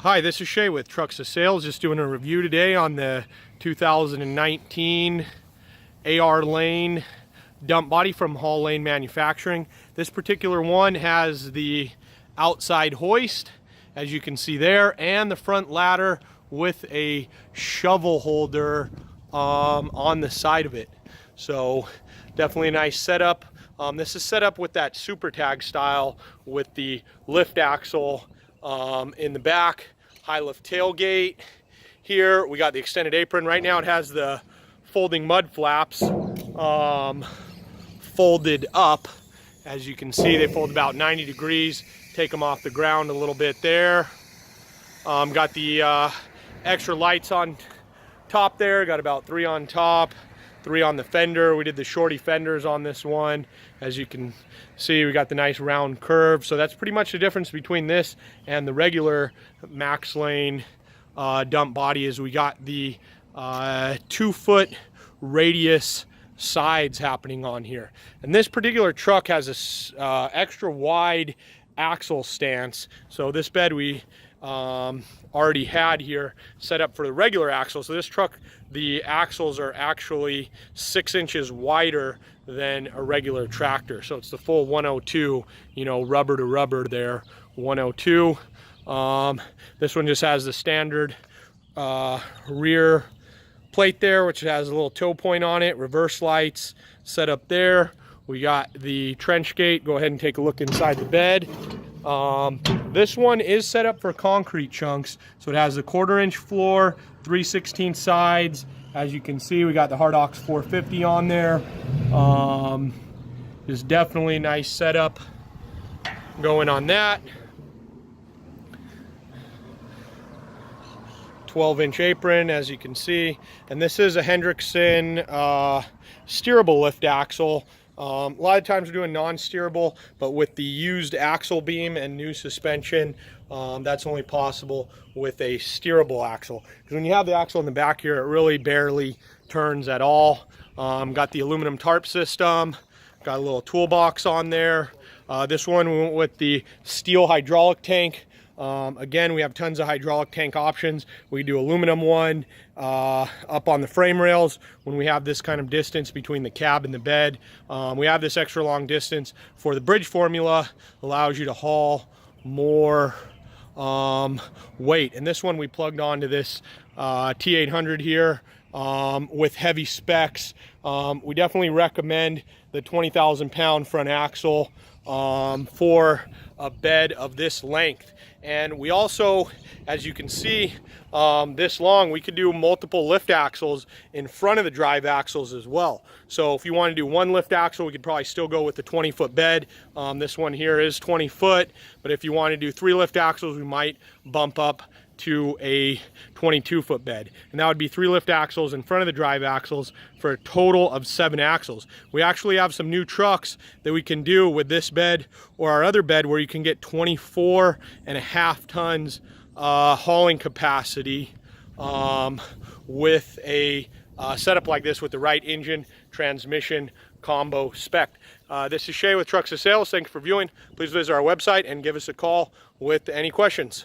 Hi, this is Shay with Truxas Sales. Just doing a review today on the 2019 AR Lane dump body from Hall Lane Manufacturing. This particular one has the outside hoist, as you can see there, and the front ladder with a shovel holder on the side of it. So definitely a nice setup. This is set up with that super tag style with the lift axle in the back, high lift tailgate. Here we got the extended apron. Right now it has the folding mud flaps folded up. As you can see, they fold about 90 degrees, take them off the ground a little bit there. Got the extra lights on top there, got about 3 on top, 3 on the fender. We did the shorty fenders on this one. As you can see, we got the nice round curve. So that's pretty much the difference between this and the regular Max Lane dump body. Is we got the 2-foot radius sides happening on here. And this particular truck has a extra wide axle stance. So this bed we already had here set up for the regular axle. So this truck, the axles are actually 6 inches wider than a regular tractor. So it's the full 102, you know, rubber to rubber there, 102. This one just has the standard rear plate there, which has a little tow point on it, reverse lights set up there. We got the trench gate. Go ahead and take a look inside the bed. This one is set up for concrete chunks, so it has a 1/4-inch floor, 3/16 sides. As you can see, we got the Hardox 450 on there. There's definitely a nice setup going on that. 12-inch apron, as you can see, and this is a Hendrickson steerable lift axle. A lot of times we're doing non-steerable, but with the used axle beam and new suspension, that's only possible with a steerable axle. Because when you have the axle in the back here, it really barely turns at all. Got the aluminum tarp system, got a little toolbox on there. This one we went with the steel hydraulic tank. Again, we have tons of hydraulic tank options. We do aluminum one up on the frame rails when we have this kind of distance between the cab and the bed. We have this extra long distance for the bridge formula, allows you to haul more weight. And this one we plugged onto this T800 here with heavy specs. We definitely recommend the 20,000 pound front axle for a bed of this length. And we also, as you can see, this long, we could do multiple lift axles in front of the drive axles as well. So if you want to do one lift axle, we could probably still go with the 20-foot bed. This one here is 20 foot, but if you want to do 3 lift axles, we might bump up to a 22-foot bed, and that would be 3 lift axles in front of the drive axles for a total of 7 axles. We actually have some new trucks that we can do with this bed or our other bed where you can get 24.5 tons hauling capacity with a setup like this with the right engine transmission combo spec. This is Shay with Truxas Sales. Thank you for viewing. Please visit our website and give us a call with any questions.